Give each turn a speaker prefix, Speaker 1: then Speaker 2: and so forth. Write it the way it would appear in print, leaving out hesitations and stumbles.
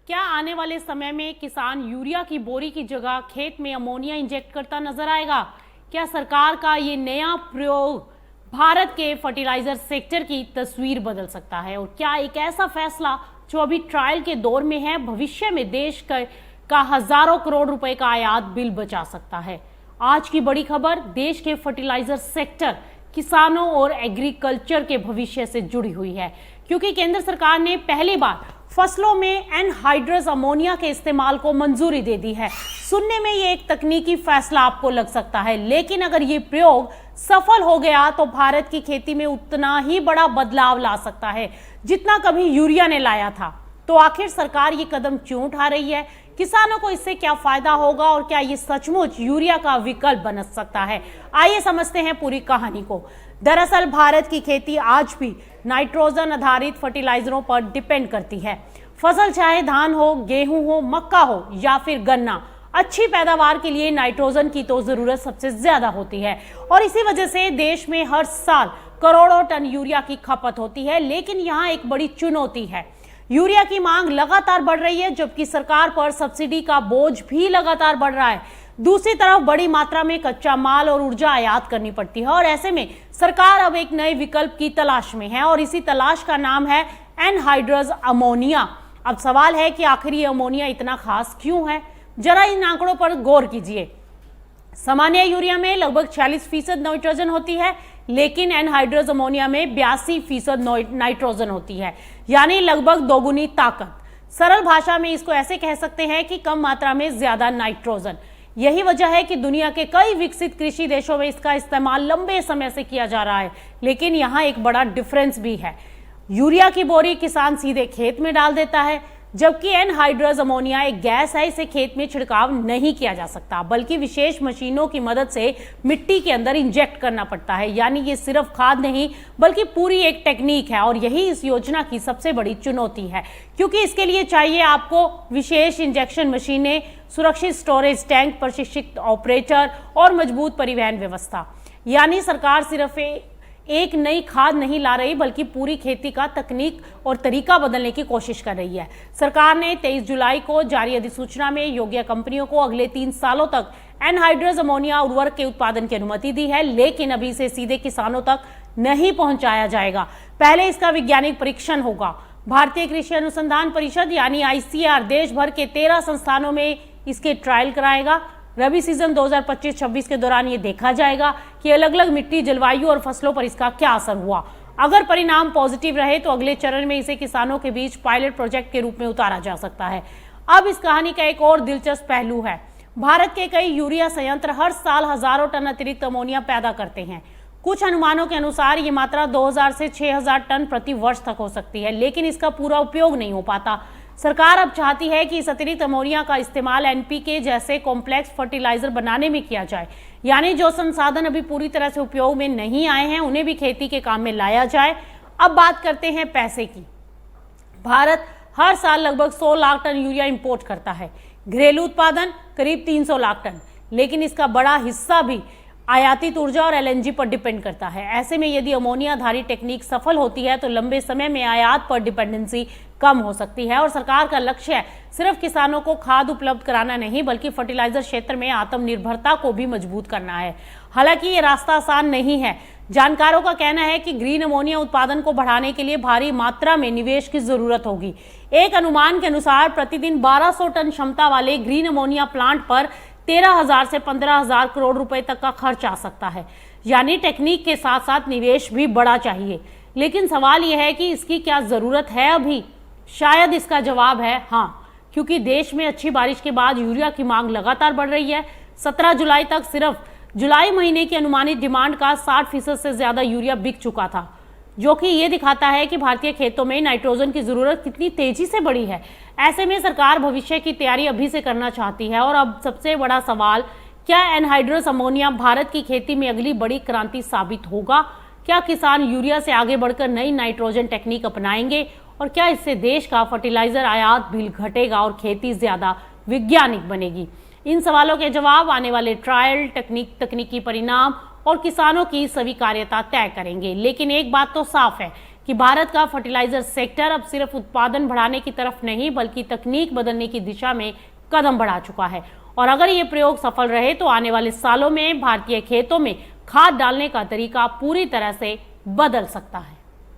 Speaker 1: क्या आने वाले समय में किसान यूरिया की बोरी की जगह खेत में अमोनिया इंजेक्ट करता नजर आएगा? क्या सरकार का ये नया प्रयोग भारत के फर्टिलाइजर सेक्टर की तस्वीर बदल सकता है? और क्या एक ऐसा फैसला जो अभी ट्रायल के दौर में है, भविष्य में देश का हजारों करोड़ रुपए का आयात बिल बचा सकता है? आज की बड़ी खबर देश के फर्टिलाइजर सेक्टर, किसानों और एग्रीकल्चर के भविष्य से जुड़ी हुई है, क्योंकि केंद्र सरकार ने पहली बार फसलों में एनहाइड्रस अमोनिया के इस्तेमाल को मंजूरी दे दी है। सुनने में ये एक तकनीकी फैसला आपको लग सकता है, लेकिन अगर ये प्रयोग सफल हो गया तो भारत की खेती में उतना ही बड़ा बदलाव ला सकता है जितना कभी यूरिया ने लाया था। तो आखिर सरकार ये कदम क्यों उठा रही है? किसानों को इससे क्या फायदा होगा और क्या ये सचमुच यूरिया का विकल्प बन सकता है? आइए समझते हैं पूरी कहानी को। दरअसल भारत की खेती आज भी नाइट्रोजन आधारित फर्टिलाइजरों पर डिपेंड करती है। फसल चाहे धान हो, गेहूं हो, मक्का हो या फिर गन्ना, अच्छी पैदावार के लिए नाइट्रोजन की तो जरूरत सबसे ज्यादा होती है और इसी वजह से देश में हर साल करोड़ों टन यूरिया की खपत होती है। लेकिन यहाँ एक बड़ी चुनौती है, यूरिया की मांग लगातार बढ़ रही है जबकि सरकार पर सब्सिडी का बोझ भी लगातार बढ़ रहा है। दूसरी तरफ बड़ी मात्रा में कच्चा माल और ऊर्जा आयात करनी पड़ती है और ऐसे में सरकार अब एक नए विकल्प की तलाश में है और इसी तलाश का नाम है एनहाइड्रस अमोनिया। अब सवाल है कि आखिर ये अमोनिया इतना खास क्यों है? जरा इन आंकड़ों पर गौर कीजिए। सामान्य यूरिया में लगभग 46% नाइट्रोजन होती है, लेकिन एनहाइड्रस अमोनिया में 82% नाइट्रोजन होती है, यानी लगभग दोगुनी ताकत। सरल भाषा में इसको ऐसे कह सकते हैं कि कम मात्रा में ज्यादा नाइट्रोजन। यही वजह है कि दुनिया के कई विकसित कृषि देशों में इसका इस्तेमाल लंबे समय से किया जा रहा है। लेकिन यहाँ एक बड़ा डिफरेंस भी है। यूरिया की बोरी किसान सीधे खेत में डाल देता है, जबकि एनहाइड्रस अमोनिया एक गैस है, इसे खेत में छिड़काव नहीं किया जा सकता बल्कि विशेष मशीनों की मदद से मिट्टी के अंदर इंजेक्ट करना पड़ता है। यानी ये सिर्फ खाद नहीं बल्कि पूरी एक टेक्निक है और यही इस योजना की सबसे बड़ी चुनौती है, क्योंकि इसके लिए चाहिए आपको विशेष इंजेक्शन मशीनें, सुरक्षित स्टोरेज टैंक, प्रशिक्षित ऑपरेटर और मजबूत परिवहन व्यवस्था। यानी सरकार सिर्फ एक नई खाद नहीं ला रही बल्कि पूरी खेती का तकनीक और तरीका बदलने की कोशिश कर रही है। सरकार ने 23 जुलाई को जारी अधिसूचना में योग्य कंपनियों को अगले 3 सालों तक एनहाइड्रस अमोनिया उर्वरक के उत्पादन की अनुमति दी है, लेकिन अभी इसे सीधे किसानों तक नहीं पहुंचाया जाएगा। पहले इसका वैज्ञानिक परीक्षण होगा। भारतीय कृषि अनुसंधान परिषद यानी ICAR देश भर के 13 संस्थानों में इसके ट्रायल कराएगा। रबी सीजन 2025-26 के दौरान ये देखा जाएगा कि अलग अलग मिट्टी, जलवायु और फसलों पर इसका क्या असर हुआ। अगर परिणाम पॉजिटिव रहे तो अगले चरण में इसे किसानों के बीच पायलट प्रोजेक्ट के रूप में उतारा जा सकता है। अब इस कहानी का एक और दिलचस्प पहलू है। भारत के कई यूरिया संयंत्र हर साल हजारों टन अतिरिक्त अमोनिया पैदा करते हैं। कुछ अनुमानों के अनुसार ये मात्रा 2000 से 6000 टन प्रति वर्ष तक हो सकती है, लेकिन इसका पूरा उपयोग नहीं हो पाता। सरकार अब चाहती है कि इस अतिरिक्त अमोनिया का इस्तेमाल NPK जैसे कॉम्प्लेक्स फर्टिलाइजर बनाने में किया जाए, यानी जो संसाधन अभी पूरी तरह से उपयोग में नहीं आए हैं उन्हें भी खेती के काम में लाया जाए। अब बात करते हैं पैसे की। भारत हर साल लगभग 100 लाख टन यूरिया इंपोर्ट करता है, घरेलू उत्पादन करीब 300 लाख टन, लेकिन इसका बड़ा हिस्सा भी आयातित ऊर्जा और LNG पर डिपेंड करता है। ऐसे में यदि अमोनिया आधारित टेक्निक सफल होती है तो लंबे समय में आयात पर डिपेंडेंसी कम हो सकती है और सरकार का लक्ष्य है सिर्फ किसानों को खाद उपलब्ध कराना नहीं बल्कि फर्टिलाइजर क्षेत्र में आत्मनिर्भरता को भी मजबूत करना है। हालांकि ये रास्ता आसान नहीं है। जानकारों का कहना है कि ग्रीन अमोनिया उत्पादन को बढ़ाने के लिए भारी मात्रा में निवेश की जरूरत होगी। एक अनुमान के अनुसार प्रतिदिन 1200 टन क्षमता वाले ग्रीन अमोनिया प्लांट पर 13,000 से 15,000 करोड़ रुपए तक का खर्च आ सकता है। यानी टेक्निक के साथ साथ निवेश भी बड़ा चाहिए। लेकिन सवाल यह है कि इसकी क्या जरूरत है अभी? शायद इसका जवाब है हाँ, क्योंकि देश में अच्छी बारिश के बाद यूरिया की मांग लगातार बढ़ रही है। 17 जुलाई तक सिर्फ जुलाई महीने की अनुमानित डिमांड का 60% से ज्यादा यूरिया बिक चुका था, जो कि ये दिखाता है कि भारतीय खेतों में नाइट्रोजन की जरूरत कितनी तेजी से बढ़ी है। ऐसे में सरकार भविष्य की तैयारी अभी से करना चाहती है और अब सबसे बड़ा सवाल, क्या एनहाइड्रस अमोनिया भारत की खेती में अगली बड़ी क्रांति साबित होगा? क्या किसान यूरिया से आगे बढ़कर नई नाइट्रोजन टेक्निक अपनाएंगे और क्या इससे देश का फर्टिलाइजर आयात बिल घटेगा और खेती ज्यादा वैज्ञानिक बनेगी? इन सवालों के जवाब आने वाले ट्रायल, तकनीकी परिणाम और किसानों की स्वीकार्यता तय करेंगे। लेकिन एक बात तो साफ है कि भारत का फर्टिलाइजर सेक्टर अब सिर्फ उत्पादन बढ़ाने की तरफ नहीं बल्कि तकनीक बदलने की दिशा में कदम बढ़ा चुका है। और अगर ये प्रयोग सफल रहे तो आने वाले सालों में भारतीय खेतों में खाद डालने का तरीका पूरी तरह से बदल सकता है।